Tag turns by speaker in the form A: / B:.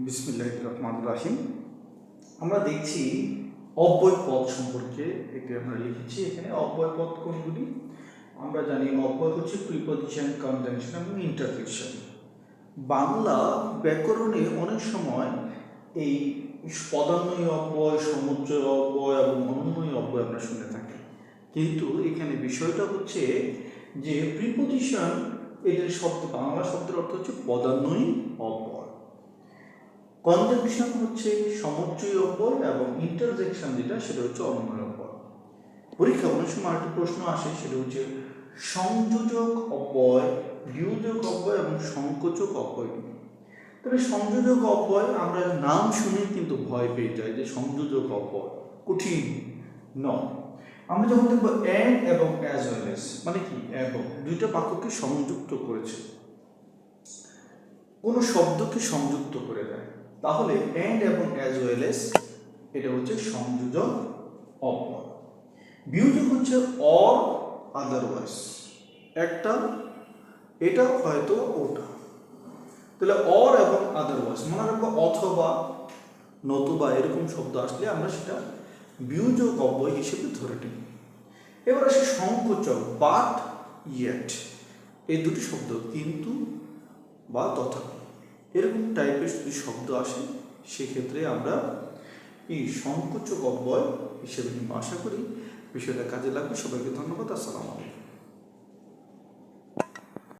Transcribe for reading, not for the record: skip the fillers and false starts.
A: বিসমিল্লাহির রহমানির রহিম। আমরা দেখছি অব্যয় পদ সম্পর্কে একটি আমরা লিখেছি। এখানে অব্যয় পদ কোনগুলি? আমরা জানি অব্যয় হচ্ছে প্রিপজিশন, কনজাংশন এবং ইন্টারজেকশন। বাংলা ব্যাকরণে অনেক সময় এই পদান্বয়ী অব্যয়, সমুচ্চয় অব্যয় এবং অনুন্বয়ী অব্যয় আমরা শুনে থাকি, কিন্তু এখানে বিষয়টা হচ্ছে যে প্রিপজিশন এদের শব্দ, বাংলা শব্দের অর্থ হচ্ছে পদান্বয়ী অব্যয়, কনজাংশন হচ্ছে সমুচ্চয়ী অব্যয় এবং ইন্টারজেকশন যেটা সেটা হচ্ছে অনুন্বয়ী অব্যয়। পরীক্ষা অনেক সময় একটা প্রশ্ন আসে, সেটা হচ্ছে সংযোজক অব্যয়, বিয়োজক অব্যয় এবং সংকোচক অব্যয় নিয়ে। তবে সংযোজক অব্যয় আমরা নাম শুনে কিন্তু ভয় পেয়ে যাই যে সংযোজক অব্যয় কঠিন নয়। আমরা যখন দেখবো অ্যান্ড এবং অ্যাজ ওয়েল এস, মানে কি এবং দুইটা বাক্যকে সংযুক্ত করেছে, কোনো শব্দকে সংযুক্ত করে দেয়, তাহলে অ্যান্ড এবং অ্যাজ ওয়েল এস এটা হচ্ছে সংযোজক অব্যয়। বিয়োজক হচ্ছে অর আদারওয়াইজ, একটা এটা হয়তো ওটা, তাহলে অর এবং আদারওয়াইজ মনে রাখবো, অথবা নতুবা এরকম শব্দ আসলে আমরা সেটা বিয়োজক অব্যয় হিসেবে ধরে নিই। এবার আসে সংকোচক, বাট ইয়েট, এই দুটি শব্দ কিন্তু বা তথাপি এরকম টাইপের যদি শব্দ আসে সেক্ষেত্রে আমরা এই সংকোচক অব্যয় হিসেবে আশা করি বিষয়টা কাজে লাগবে। সবাইকে ধন্যবাদ। আসসালামু আলাইকুম।